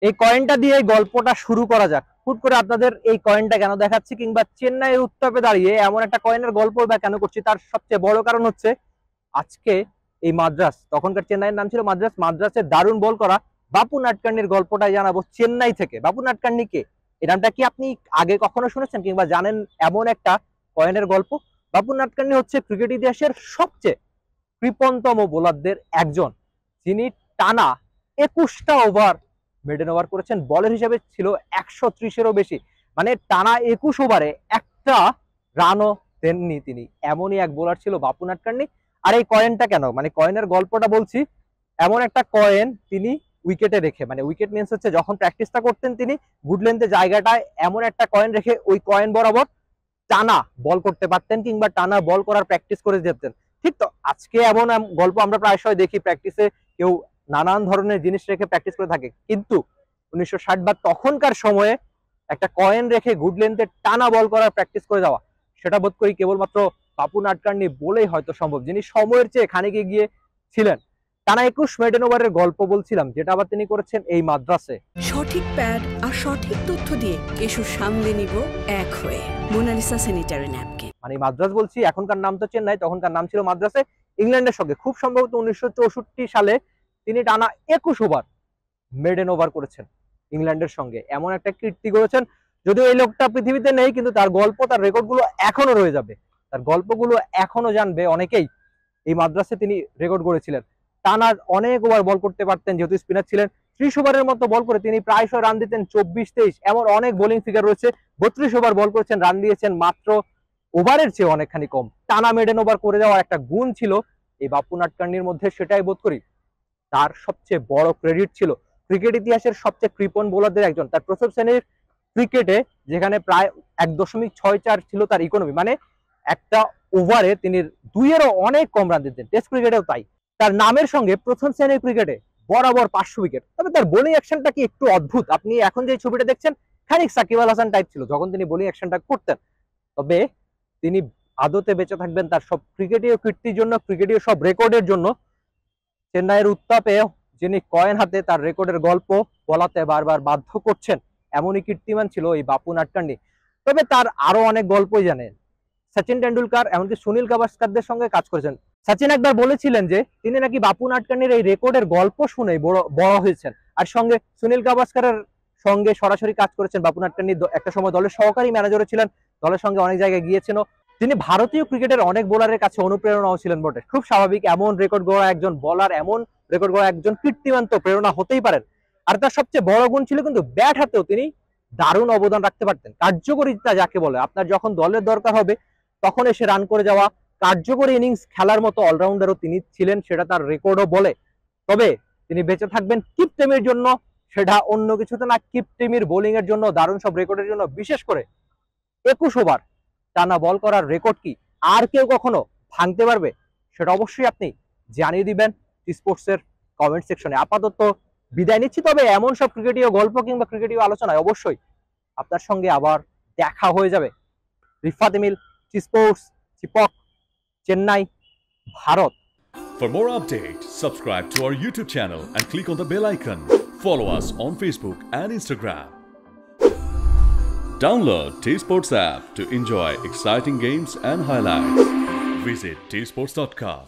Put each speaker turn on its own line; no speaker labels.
এই কয়েনটা দিয়ে এই গল্পটা শুরু করা যাক। হুট করে আপনাদের এই কয়েনটা কেন দেখাচ্ছি, কিংবা চেন্নাইয়ের উত্তাপে দাঁড়িয়ে এমন একটা কয়েনের গল্প বা কেন করছি, তার সবচেয়ে বড় কারণ হচ্ছে আজকে এই মাদ্রাস, তখনকার চেন্নাইয়ের নাম ছিল মাদ্রাস, মাদ্রাসের দারুণ বল করা বাপু নাটকান্নির গল্পটাই জানাবো চেন্নাই থেকে। বাপু নাটকান্নি কে? এই নামটা কি আপনি আগে কখনো শুনেছেন কিংবা জানেন এমন একটা কয়েনের গল্প? বাপু নাটকান্নি হচ্ছে ক্রিকেট ইতিহাসের সবচেয়ে কৃপণতম বোলারদের একজন, যিনি টানা 21টা ওভার মেডেন ওভার করেছেন। বলের হিসেবে ছিল 130-এরও বেশি, মানে টানা 21 ওভারে একটা রানও দেননি তিনি। এমনই এক বোলার ছিল বাপু নাটকান্নি। আর এই কয়েনটা কেন, মানে কয়েনের গল্পটা বলছি, এমন একটা কয়েন তিনি উইকেটে রেখে, মানে উইকেট মিন্স হচ্ছে যখন প্র্যাকটিসটা করতেন তিনি গুড লেন্থে জায়গাটায় এমন একটা কয়েন রেখে ওই কয়েন বরাবর টানা বল করতে পারতেন, কিংবা টানা বল করার প্র্যাকটিস করে যেতেন। ঠিক তো, আজকে এমন গল্প আমরা প্রায়শই দেখি, প্র্যাকটিসে কেউ নানান ধরনের জিনিস রেখে প্র্যাকটিস করে থাকে, কিন্তু 1960 বা তখনকার সময়ে একটা কয়েন রেখে গুড লেন্থে টানা বল করার প্র্যাকটিস করে যাওয়া, সেটা বোধ করি কেবলমাত্র বাপু নাটকান্নি বলেই হয়তো সম্ভব, যিনি সময়ের চেয়ে খানিক এগিয়ে ছিলেন। টানা 21 মেডেন ওভারের গল্প বলছিলাম, যেটা আবার তিনি করেছেন এই মাদ্রাসে।
সঠিক প্যাড আর সঠিক তথ্য দিয়ে কেশু সামলে নিব এক হয়ে। Monalisa sanitary napkin.
মানে মাদ্রাস বলছি, এখনকার নাম তো চেন্নাই, তখনকার নাম ছিল মাদ্রাসে। ইংল্যান্ডের সঙ্গে খুব সম্ভবত 1964 সালে তিনি টানা 21 ওভার মেডেন ওভার করেছেন ইংল্যান্ডের সঙ্গে। এমন একটা কীর্তি করেছেন, যদিও এই লোকটা পৃথিবীতে নেই, কিন্তু তার গল্প, তার রেকর্ডগুলো এখনো রয়ে যাবে, তার গল্পগুলো এখনো জানবে অনেকেই। এই মাদ্রাসে তিনি রেকর্ড করেছিলেন, টানা অনেক ওভার বল করতে পারতেন, যেহেতু স্পিনার ছিলেন। 30 ওভারের মতো বল করে তিনি প্রায়শই রান দিতেন 24-23, এমন অনেক বোলিং ফিগার রয়েছে। 32 ওভার বল করেছেন, রান দিয়েছেন মাত্র ওভারের চেয়ে অনেকখানি কম। টানা মেডেন ওভার করে যাওয়ার একটা গুণ ছিল এই বাপু নাটকান্নির মধ্যে, সেটাই বোধ করি তার সবচেয়ে বড় ক্রেডিট ছিল। ক্রিকেট ইতিহাসের সবচেয়ে কৃপণ বোলারদের একজন। তার প্রথম শ্রেণীর ক্রিকেটে, যেখানে প্রায় 1.64 ছিল তার ইকোনমি, মানে একটা ওভারে তিনি 2-এরও অনেক কম রান দিতেন, টেস্ট ক্রিকেটেও তাই। তার নামের সঙ্গে প্রথম শ্রেণীর ক্রিকেটে বরাবর 500 উইকেট। তবে তার বোলিং অ্যাকশনটা কি একটু অদ্ভুত। আপনি এখন যে ছবিটা দেখছেন, খানিক সাকিব আল হাসান টাইপ ছিল যখন তিনি বোলিং অ্যাকশনটা করতেন। তবে তিনি আদতে বেঁচে থাকবেন তার সব ক্রিকেটীয় কীর্তির জন্য, ক্রিকেটীয় সব রেকর্ডের জন্য। চেন্নাইয়ের উত্তাপে যিনি কয়েন হাতে তার রেকর্ডের গল্প বলাতে বারবার বাধ্য করছেন, এমনই কীর্তিমান ছিল এই বাপু নাটকান্নি। তবে তার আরো অনেক গল্পই জানেন। সচিন টেন্ডুলকার, এমনকি সুনীল গাভাস্কারদের সঙ্গে কাজ করেছেন। সচিন একবার বলেছিলেন যে তিনি নাকি বাপু নাটকান্নির এই রেকর্ডের গল্প শুনে বড় হয়েছেন। আর সঙ্গে সুনীল গাভাস্কারের সঙ্গে সরাসরি কাজ করেছেন বাপু নাটকান্নি। একটা সময় দলের সহকারী ম্যানেজারও ছিলেন, দলের সঙ্গে অনেক জায়গায় গিয়েছেন। তিনি ভারতীয় ক্রিকেটের অনেক বোলারের কাছে অনুপ্রেরণাও ছিলেন বটে। খুব স্বাভাবিক, এমন রেকর্ড গড়া একজন বোলার, এমন রেকর্ড গড়া একজন কীর্তিমান তো প্রেরণা হতেই পারেন। আর তার সবচেয়ে বড় গুণ ছিল কিন্তু ব্যাট হাতেও তিনি দারুণ অবদান রাখতে পারতেন। কার্যকরিতা যাকে বলে, আপনার যখন দলের দরকার হবে তখন এসে রান করে যাওয়া, কার্যকরী ইনিংস খেলার মতো অলরাউন্ডারও তিনি ছিলেন, সেটা তার রেকর্ডও বলে। তবে তিনি বেঁচে থাকবেন কিপটেমির জন্য, সেটা অন্য কিছুতে না, কিপটেমির বোলিং এর জন্য, দারুণ সব রেকর্ডের জন্য। বিশেষ করে 21 ওভার টানা বল করার রেকর্ড কি আর কেউ কখনো ভাঙতে পারবে, সেটা অবশ্যই আপনি জানিয়ে দিবেন স্পোর্টসের কমেন্ট সেকশনে। আপাতত বিদায় নিচ্ছি, তবে এমন সব ক্রিকেটীয় গল্প কিংবা ক্রিকেটীয় আলোচনায় অবশ্যই আপনার সঙ্গে আবার দেখা হয়ে যাবে। Rifat Emil, sports, Chepauk, Chennai, Bharat.
For more updates, subscribe to our YouTube channel and click on the bell icon. Follow us on Facebook and Instagram. Download T-Sports app to enjoy exciting games and highlights. Visit tsports.com.